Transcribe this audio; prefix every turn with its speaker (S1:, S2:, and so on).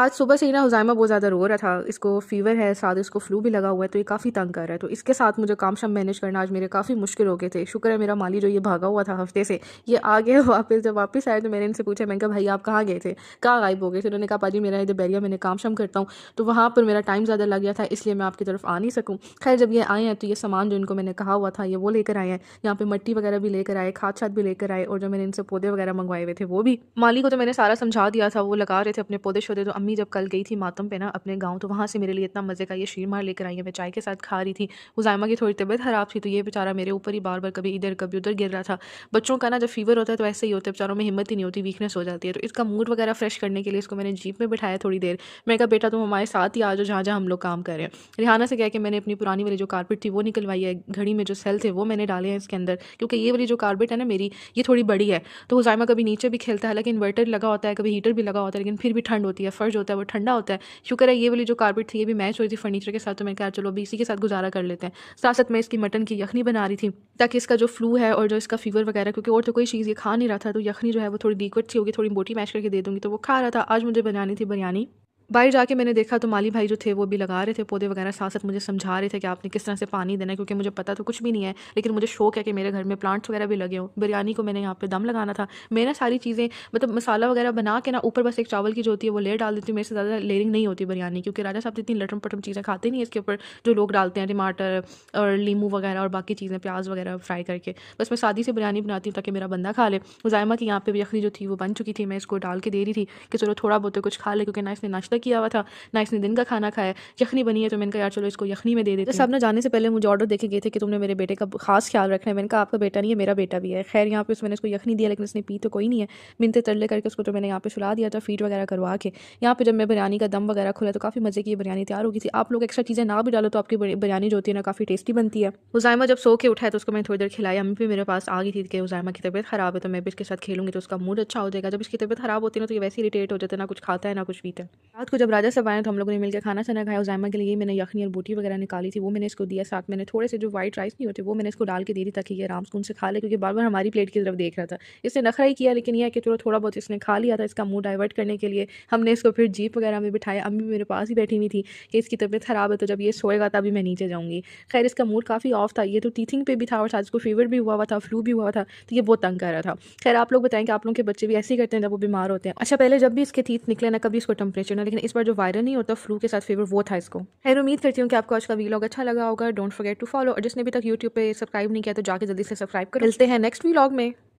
S1: आज सुबह से ही ना हुज़ैमा बहुत ज़्यादा रो रहा था। इसको फ़ीवर है, साथ इसको फ्लू भी लगा हुआ है, तो ये काफ़ी तंग कर रहा है। तो इसके साथ मुझे काम-शाम मैनेज करना आज मेरे काफ़ी मुश्किल हो गए थे। शुक्र है मेरा माली जो ये भागा हुआ था हफ़्ते से, ये आ गया वापस। जब वापस आए तो मैंने इनसे पूछा, मैंने कहा भाई आप कहाँ गए थे? कहाँ गायब हो गए थे? उन्होंने कहा पाजी मेरा इधर बैरिया मैंने काम-शाम करता हूँ, तो वहाँ पर मेरा टाइम ज़्यादा लग गया था, इसलिए मैं आपकी तरफ आ नहीं सकूँ। ख़ैर जब ये आए हैं तो ये सामान जो इनको मैंने कहा हुआ था ये वो लेकर आए हैं। यहाँ पे मिट्टी वगैरह भी लेकर आए, खाद-शाद भी लेकर आए, और जो मैंने इनसे पौधे वगैरह मंगवाए हुए थे वो भी। माली को तो मैंने सारा समझा दिया था, वो लगा रहे थे अपने पौधे-शौधे। तो अम्मी जब कल गई थी मातम पे ना अपने गाँव, तो वहाँ से मेरे लिए इतना मज़े का ये शीरमार लेकर आई है, मैं चाय के साथ खा रही थी। हुज़ैमा की थोड़ी तबीयत ख़राब थी, तो ये बेचारा मेरे ऊपर ही बार-बार कभी इधर कभी उधर गिर रहा था। बच्चों का ना जब फ़ीवर होता है तो ऐसे ही होता है, बेचारों में हिम्मत ही नहीं होती, वीकनेस हो जाती है। तो इसका मूड वगैरह फ्रेश करने के लिए इसको मैंने जीप में बिठाया थोड़ी देर। मैंने कहा बेटा तुम हमारे साथ ही आ जाओ जहाँ-जहाँ हम लोग काम कर रहे हैं। रिहाना से कह के मैंने अपनी पुरानी वाली जो कारपेट थी वो निकलवाई है, घड़ी में जो सेल थे वो मैंने डाले हैं इसके अंदर, क्योंकि ये वाली जो कारपेट है ना मेरी, ये थोड़ी बड़ी है। तो हुज़ैमा कभी नीचे भी खेलता है, हालाँकि इन्वर्टर लगा होता है, कभी हीटर भी लगा होता है, लेकिन फिर भी ठंड होती है, फ़र्श होता है वो ठंडा होता है। शुक्र है ये वाली जो कारपेट थी ये भी मैच हो रही थी फर्नीचर के साथ, तो मैंने कहा चलो अभी इसी के साथ गुज़ारा कर लेते हैं। साथ-साथ मैं इसकी मटन की यखनी बना रही थी, ताकि इसका जो फ्लू है और जो इसका फ़ीवर वगैरह, क्योंकि और तो कोई चीज़ ये खा नहीं रहा था, तो यखनी जो है वो थोड़ी लिक्विड सी होगी, थोड़ी बोटी मैश करके दे दूँगी, तो वो खा रहा था। आज मुझे बनानी थी बिरयानी। बाहर जाके मैंने देखा तो माली भाई जो थे वो भी लगा रहे थे पौधे वगैरह, साथ-साथ मुझे समझा रहे थे कि आपने किस तरह से पानी देना है, क्योंकि मुझे पता तो कुछ भी नहीं है, लेकिन मुझे शौक है कि मेरे घर में प्लांट्स वगैरह भी लगे हों। बिरयानी को मैंने यहाँ पे दम लगाना था। मैं ना सारी चीज़ें मतलब मसाला वगैरह बना के ना ऊपर बस एक चावल की जो होती है वो लेयर डाल देती हूँ। मेरे से ज़्यादा लेयरिंग नहीं होती बिरयानी, क्योंकि राजा साहब तो इतनी लटम-पटम चीज़ें खाते नहीं है इसके ऊपर, जो लोग डालते हैं टमाटर और लीमू वगैरह और बाकी चीज़ें, प्याज़ वगैरह फ्राई करके। बस मैं सादी सी बिरयानी बनाती हूँ ताकि मेरा बंदा खा ले। हुज़ैमा की यहाँ पे भी यखनी जो थी वो बन चुकी थी, मैं इसको डाल के दे रही थी कि चलो थोड़ा बहुत तो कुछ खा ले, क्योंकि ना इसने नाश्ता किया हुआ था, ना इसने दिन का खाना खाया। यखनी बनी है तो मैंने कहा यार चलो इसको यखनी में दे देती हूँ। साहब ना जाने से पहले मुझे ऑर्डर देके गए थे कि तुमने मेरे बेटे का खास ख्याल रखना है। मैंने कहा आपका बेटा नहीं है, मेरा बेटा भी है। खैर यहाँ पे मैंने इसको यखनी दिया, लेकिन इसने पी तो कोई नहीं है। मिन्नतें तरले करके उसको तो मैंने यहाँ पे सुला दिया था फीड वगैरह करवा के। यहाँ पे जब मैं बिरयानी का दम वगैरह खुला तो काफ़ी मज़े की बिरयानी तैयार हो गई थी। आप लोग एक्स्ट्रा चीज़ें ना भी डालो तो आपकी बिरयानी जो होती है ना काफ़ी टेस्टी बनती है। हुज़ैमा जब सो के उठा है तो उसको मैंने थोड़ी देर खिलाया। अम्मी भी मेरे पास आ गई थी कि हुज़ैमा की तबीयत ख़राब है, तो मैं भी इसके साथ खेलूँगी तो उसका मूड अच्छा हो जाएगा। जब इसकी तबीयत ख़राब होती है ना तो ये वैसे ही इरिटेट हो जाता है, ना कुछ खाता है ना कुछ पीता है। रात को जब राजा साहब आए तो हम लोगों ने मिलकर खाना-शाना खाया। हुज़ैमा के लिए मैंने यखनी और बोटी वगैरह निकाली थी, वो मैंने इसको दिया। साथ मैंने थोड़े से जो व्हाइट राइस नहीं होते वो मैंने इसको डाल के दे दी ताकि ये आराम सुकून से खा ले, क्योंकि बार-बार हमारी प्लेट की तरफ देख रहा था। इसने नखरा ही किया, लेकिन ये है कि चलो थोड़ा बहुत इसने खा लिया था। इसका मूड डाइवर्ट करने के लिए हमने इसको फिर जीप वगैरह में बिठाया। अम्मी भी मेरे पास ही बैठी हुई थी कि इसकी तबीयत ख़राब है तो जब ये सोएगा तभी मैं नीचे जाऊँगी। खैर इसका मूड काफ़ी ऑफ था, ये तो टीथिंग पे भी था और साथ इसको फ़ीवर भी हुआ हुआ था, फ्लू भी हुआ था, तो ये बहुत तंग कर रहा था। खैर आप लोग बताएँ कि आप लोगों के बच्चे भी ऐसे ही करते हैं जब वो बीमार होते हैं? अच्छा पहले जब भी इसके टीथ निकले ना कभी इसको टेम्परेचर ना, लेकिन इस बार जो वायरल नहीं होता फ्लू के साथ फ़ीवर वो था इसको। खैर उम्मीद करती हूँ कि आपको आज का वीलॉग अच्छा लगा होगा। डोंट फॉरगेट टू फॉलो, और जिसने अभी तक यूट्यूब पे सब्सक्राइब नहीं किया तो जाके जल्दी से सब्सक्राइब करो। मिलते हैं नेक्स्ट वीलॉग में।